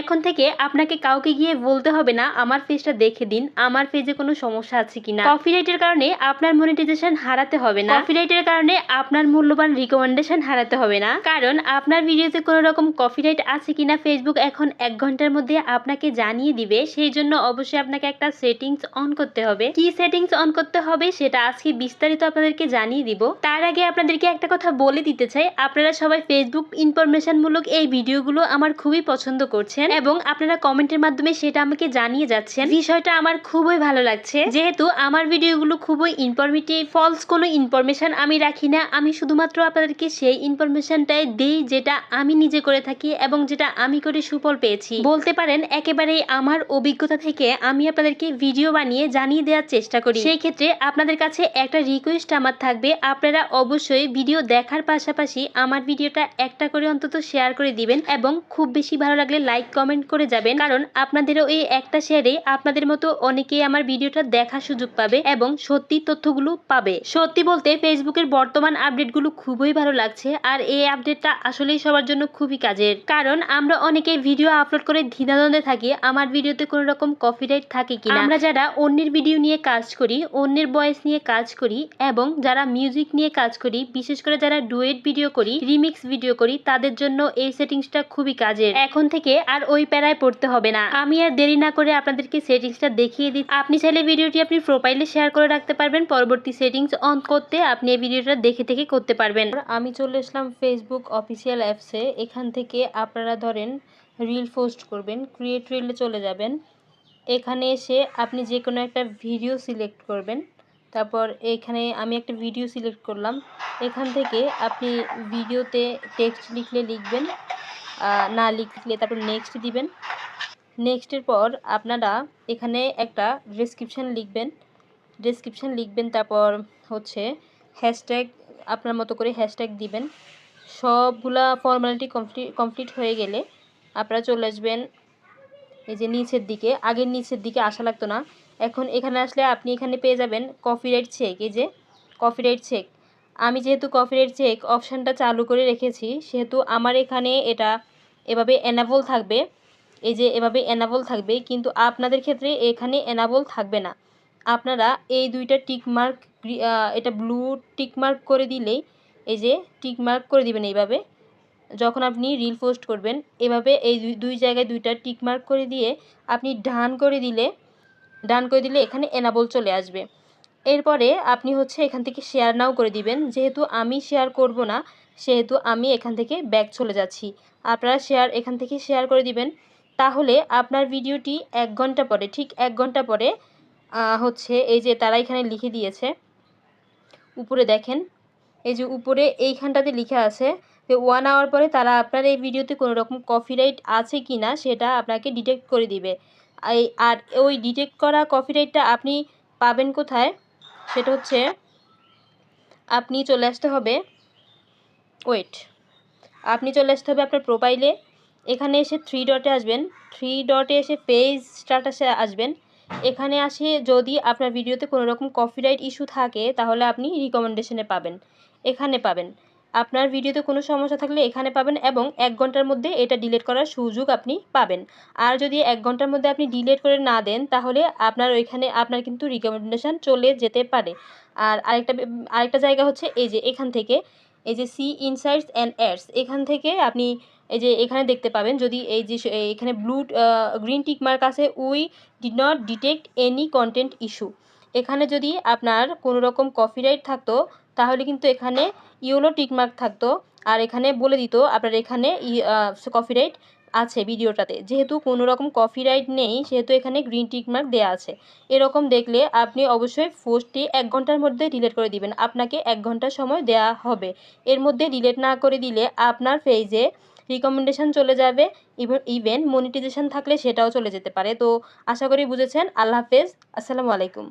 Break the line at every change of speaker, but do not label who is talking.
এখন থেকে আপনাকে কাউকে গিয়ে বলতে হবে না আমার ফেসটা দেখে দিন, আমার ফেসে কোনো সমস্যা আছে কিনা। কপিরাইটের কারণে আপনার মনিটাইজেশন হারাতে হবে না, কপিরাইটের কারণে আপনার মূল্যবান রিকমেন্ডেশন হারাতে হবে না, কারণ আপনার ভিডিওতে কোনো রকম কপিরাইট আছে কিনা ফেসবুক এখন 1 ঘন্টার মধ্যে আপনাকে জানিয়ে দিবে। সেই জন্য অবশ্যই আপনাকে একটা সেটিংস অন করতে হবে। কি সেটিংস অন করতে হবে সেটা আজকে বিস্তারিত আপনাদেরকে জানিয়ে দিব। তার আগে আপনাদেরকে একটা কথা বলে দিতে চাই, আপনারা সবাই ফেসবুক ইনফরমেশন মূলক এই ভিডিওগুলো আমার খুবই পছন্দ করছেন এবং আপনারা কমেন্টের মাধ্যমে সেটা আমাকে জানিয়ে যাচ্ছেন। বিষয়টা আমার খুবই ভালো লাগছে, যেহেতু আমার ভিডিওগুলো খুবই ইনফরমেটিভ, ফলস কোনো ইনফরমেশন আমি রাখি না। আমি শুধুমাত্র আপনাদেরকে সেই ইনফরমেশনটাই দেই যেটা আমি নিজে করে থাকি এবং যেটা আমি করে সুফল পেয়েছি। বলতে পারেন একেবারে আমার অভিজ্ঞতা থেকে আমি আপনাদেরকে ভিডিও বানিয়ে জানিয়ে দেওয়ার চেষ্টা করি। সেই ক্ষেত্রে আপনাদের কাছে একটা রিকোয়েস্ট আমার থাকবে, আপনারা অবশ্যই ভিডিও দেখার পাশাপাশি আমার ভিডিওটা একটা করে অন্তত শেয়ার করে দিবেন এবং খুব বেশি ভালো লাগলে লাইক কমেন্ট করে যাবেন, কারণ আপনাদেরও এই একটা শেয়ারে আপনাদের মতো অনেকেই আমার ভিডিওটা দেখার সুযোগ পাবে এবং সত্যি তথ্যগুলো পাবে। সত্যি বলতে ফেসবুকের বর্তমান আপডেটগুলো খুবই ভালো লাগছে, আর এই আপডেটটা আসলেই সবার জন্য খুবই কাজের। কারণ আমরা অনেকে ভিডিও আপলোড করে দ্বিধাদ্বন্দ্বে থাকি আমার ভিডিওতে কোনো রকম কপিরাইট থাকে কিনা। আমরা যারা অন্যের ভিডিও নিয়ে কাজ করি, অন্যের ভয়েস নিয়ে কাজ করি এবং যারা মিউজিক নিয়ে কাজ করি, বিশেষ করে যারা ডুয়েট ভিডিও করি, রিমিক্স ভিডিও করি, তাদের জন্য এই সেটিংসটা খুবই কাজের। এখন থেকে আর ওই প্যারায় পড়তে হবে না। আমি আর দেরি না করে আপনাদেরকে সেটিংসটা দেখিয়ে দিই। আপনি চাইলে ভিডিওটি আপনি প্রোফাইলে শেয়ার করে রাখতে পারবেন, পরবর্তী সেটিংস অন করতে আপনি এই ভিডিওটা দেখে থেকে করতে পারবেন। আমি চলে আসলাম ফেসবুক অফিসিয়াল অ্যাপসে। এখান থেকে আপনারা ধরেন রিল পোস্ট করবেন, ক্রিয়েট রিলে চলে যাবেন। এখানে এসে আপনি যে কোনো একটা ভিডিও সিলেক্ট করবেন, তারপর এখানে আমি একটা ভিডিও সিলেক্ট করলাম। এখান থেকে আপনি ভিডিওতে টেক্সট লিখলে লিখবেন, না লিখলে তারপর নেক্সট দিবেন। নেক্সটের পর আপনারা এখানে একটা ডেসক্রিপশন লিখবেন, তারপর হচ্ছে হ্যাশট্যাগ আপনার মতো করে হ্যাশট্যাগ দিবেন। সবগুলা ফর্মালিটি কমপ্লিট হয়ে গেলে আপনারা চলে আসবেন এই যে নিচের দিকে। আগের নিচের দিকে আসা লাগতো না, এখন এখানে আসলে আপনি এখানে পেয়ে যাবেন কপিরাইট চেক। এই যে কপিরাইট চেক, আমি যেহেতু কপিরাইট চেক অপশানটা চালু করে রেখেছি সেহেতু আমার এখানে এটা এভাবে এনাবল থাকবে। এই যে এভাবে এনাবল থাকবে, কিন্তু আপনাদের ক্ষেত্রে এখানে এনাবল থাকবে না। আপনারা এই দুইটা টিকমার্ক, এটা ব্লু টিকমার্ক করে দিলেই, এই যে টিকমার্ক করে দিবেন এইভাবে। যখন আপনি রিল পোস্ট করবেন এভাবে এই দুই জায়গায় দুইটা টিকমার্ক করে দিয়ে আপনি ডান করে দিলে এখানে এনাবল চলে আসবে। এরপরে আপনি হচ্ছে এখান থেকে শেয়ার নাও করে দিবেন। যেহেতু আমি শেয়ার করব না সেহেতু আমি এখান থেকে ব্যাক চলে যাচ্ছি। আপনারা এখান থেকে শেয়ার করে দিবেন। তাহলে আপনার ভিডিওটি 1 ঘন্টা পরে, ঠিক 1 ঘন্টা পরে হচ্ছে এই যে তারা এখানে লিখে দিয়েছে, উপরে দেখেন, এই যে উপরে এইখানটাতে লিখে আছে যে 1 আওয়ার পরে তারা আপনার এই ভিডিওতে কোনো রকম কপিরাইট আছে কি না সেটা আপনাকে ডিটেক্ট করে দিবে। আর ওই ডিটেক্ট করা কপিরাইটটা আপনি পাবেন কোথায়, সেটা হচ্ছে আপনি চলে আসতে হবে আপনার প্রোফাইলে। এখানে এসে 3 ডটে আসবেন, 3 ডটে এসে পেজ স্ট্যাটাসে আসবেন। এখানে আসে যদি আপনার ভিডিওতে কোনো রকম কপিরাইট ইস্যু থাকে তাহলে আপনি রিকমেন্ডেশনে পাবেন, এখানে পাবেন। আপনার ভিডিওতে কোনো সমস্যা থাকলে এখানে পাবেন এবং 1 ঘন্টার মধ্যে এটা ডিলিট করার সুযোগ আপনি পাবেন। আর যদি 1 ঘন্টার মধ্যে আপনি ডিলিট করে না দেন তাহলে আপনার কিন্তু রিকমেন্ডেশন চলে যেতে পারে। আর আরেকটা জায়গা হচ্ছে এই যে এখান থেকে, এই যে সি ইনসাইটস অ্যান্ড অ্যাডস, এখান থেকে আপনি এই যে এখানে দেখতে পাবেন যদি এই যে এখানে গ্রিন টিক মার্ক আছে, we did not detect any content issue. এখানে যদি আপনার কোনো রকম কপিরাইট থাকতো তাহলে কিন্তু এখানে ইয়েলো টিকমার্ক থাকতো আর এখানে বলে দিত আপনার এখানে কপিরাইট আছে ভিডিওটাতে। যেহেতু কোনো রকম কপিরাইট নেই সেহেতু এখানে গ্রিন টিকমার্ক দেওয়া আছে। এরকম দেখলে আপনি অবশ্যই পোস্টটি 1 ঘন্টার মধ্যে ডিলিট করে দিবেন। আপনাকে 1 ঘন্টা সময় দেওয়া হবে। এর মধ্যে ডিলিট না করে দিলে আপনার পেজে রিকমেন্ডেশন চলে যাবে, ইভেন মনিটাইজেশন থাকলে সেটাও চলে যেতে পারে। তো আশা করি বুঝেছেন। আল্লাহ হাফেজ, আসসালামু আলাইকুম।